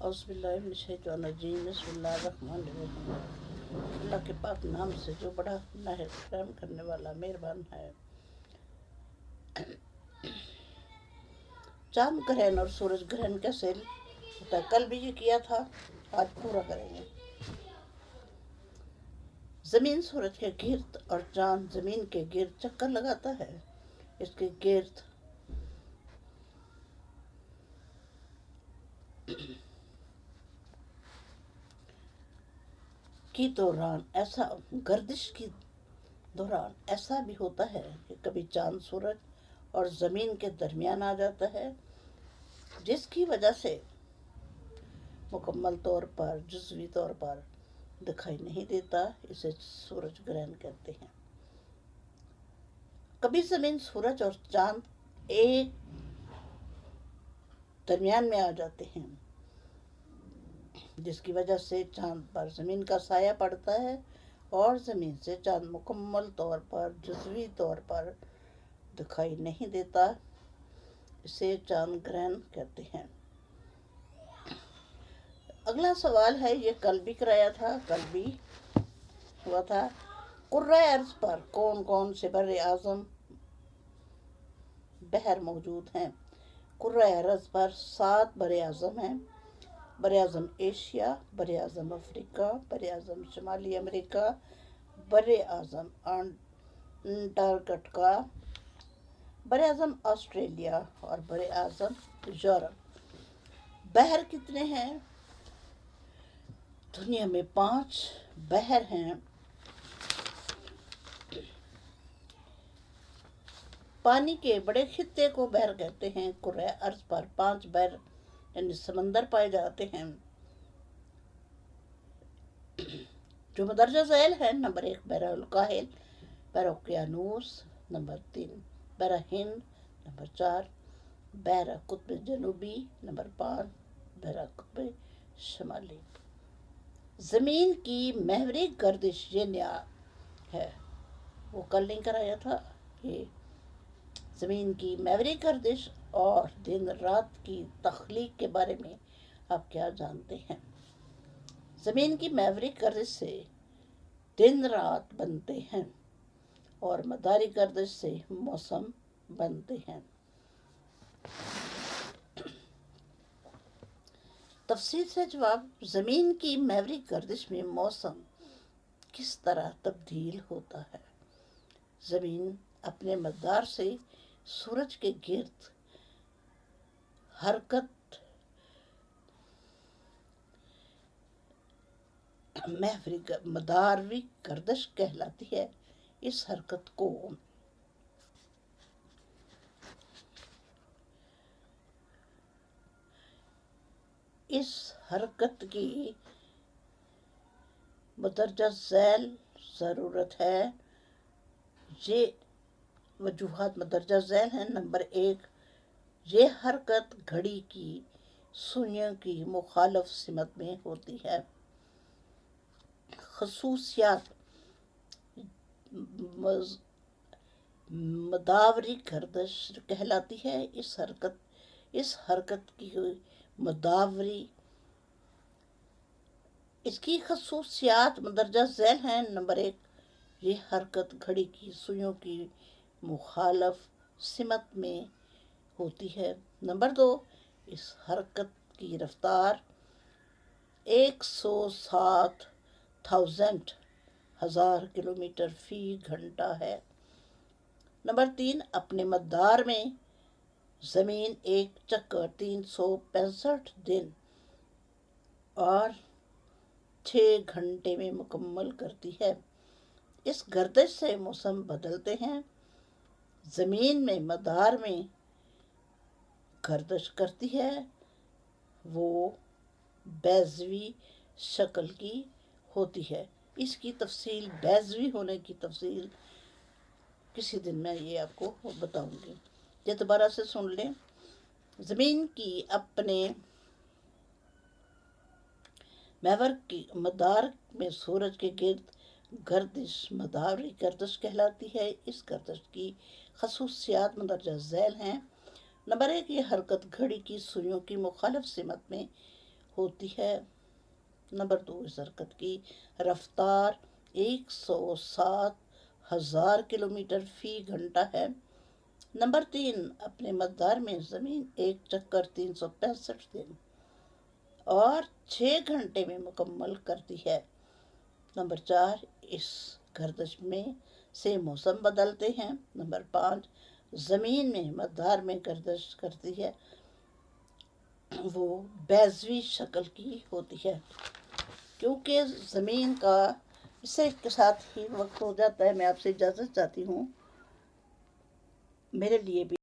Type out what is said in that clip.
اعوذ باللہ من الشیطان الرجیم، بسم اللہ الرحمن الرحیم۔ اللہ کے پاک نام سے جو بڑا رحم کرنے والا مہربان ہے۔ چاند گرہن اور سورج گرہن کیسے ہوتا ہے، کل بھی یہ کیا تھا، آج پورا کریں گے۔ زمین سورج کے گرد اور چاند زمین کے گرد چکر لگاتا ہے۔ اس کے گرد کی دوران گردش کی دوران ایسا بھی ہوتا ہے کہ کبھی چاند سورج اور زمین کے درمیان آ جاتا ہے، جس کی وجہ سے مکمل طور پر جزوی طور پر دکھائی نہیں دیتا۔ اسے سورج گرہن کہتے ہیں۔ کبھی زمین سورج اور چاند ایک درمیان میں آ جاتے ہیں، جس کی وجہ سے چاند پر زمین کا سایہ پڑتا ہے اور زمین سے چاند مکمل طور پر جزوی طور پر دکھائی نہیں دیتا۔ اسے چاند گرہن کہتے ہیں۔ اگلا سوال ہے، یہ کل بھی کرایا تھا، کل بھی ہوا تھا۔ کرۂ ارض پر کون کون سے بر اعظم بحر موجود ہیں؟ کرۂ ارض پر 7 بر اعظم ہیں۔ بر اعظم ایشیا، بر اعظم افریقہ، بر اعظم شمالی امریکہ، بر اعظم انٹارکٹیکا، بر اعظم آسٹریلیا اور بر اعظم یورپ۔ بحر کتنے ہیں؟ دنیا میں 5 بحر ہیں۔ پانی کے بڑے خطے کو بحر کہتے ہیں۔ کرۂ ارض پر 5 بحر یعنی سمندر پائے جاتے ہیں، جو مندرجہ ذیل ہیں۔ نمبر 1 بحر الکاہل، بحر اوقیانوس، نمبر 3 بحر ہند، نمبر 4 بحر قطب جنوبی، نمبر 5 بحر قطب شمالی۔ زمین کی محوری گردش یہ نیا ہے، وہ کل نہیں کرایا تھا۔ یہ زمین کی محوری گردش اور دن رات کی تخلیق کے بارے میں آپ کیا جانتے ہیں؟ زمین کی محوری گردش سے دن رات بنتے ہیں اور مداری گردش سے موسم بنتے ہیں۔ تفصیل سے جواب۔ زمین کی محوری گردش میں موسم کس طرح تبدیل ہوتا ہے؟ زمین اپنے مدار سے سورج کے گرد حرکت مداروی گردش کہلاتی ہے۔ اس حرکت کی مندرجہ ذیل ضرورت ہے۔ یہ وجوہات مندرجہ ذیل ہیں۔ نمبر 1 یہ حرکت گھڑی کی سوئیوں کی مخالف سمت میں ہوتی ہے۔ خصوصیات مداوری گردش کہلاتی ہے۔ اس حرکت کی مداوری اس کی خصوصیات مندرجہ ذیل ہیں۔ نمبر 1 یہ حرکت گھڑی کی سوئیوں کی مخالف سمت میں ہوتی ہے۔ نمبر 2 اس حرکت کی رفتار 160,000 کلومیٹر فی گھنٹہ ہے۔ نمبر 3 اپنے مدار میں زمین ایک چکر 365 دن اور 6 گھنٹے میں مکمل کرتی ہے۔ اس گردش سے موسم بدلتے ہیں۔ زمین میں مدار میں گردش کرتی ہے، وہ بیضوی شکل کی ہوتی ہے۔ اس کی تفصیل، بیضوی ہونے کی تفصیل کسی دن میں یہ آپ کو بتاؤں گی۔ یہ دوبارہ سے سن لیں۔ زمین کی اپنے محور کی مدار میں سورج کے گرد گردش مداوری گردش کہلاتی ہے۔ اس گردش کی خصوصیات مندرجہ ذیل ہیں۔ نمبر 1 یہ حرکت گھڑی کی سوئیوں کی مخالف سمت میں ہوتی ہے۔ نمبر 2، اس حرکت کی رفتار 107,000 کلومیٹر فی گھنٹہ ہے۔ نمبر 3، اپنے مدار میں زمین ایک چکر 365 دن اور 6 گھنٹے میں مکمل کرتی ہے۔ نمبر 4، اس گردش میں سے موسم بدلتے ہیں۔ نمبر 5، زمین میں مدار میں گردش کرتی ہے، وہ بیضوی شکل کی ہوتی ہے۔ کیونکہ زمین کا اس کے ساتھ ہی وقت ہو جاتا ہے، میں آپ سے اجازت چاہتی ہوں۔ میرے لیے بھی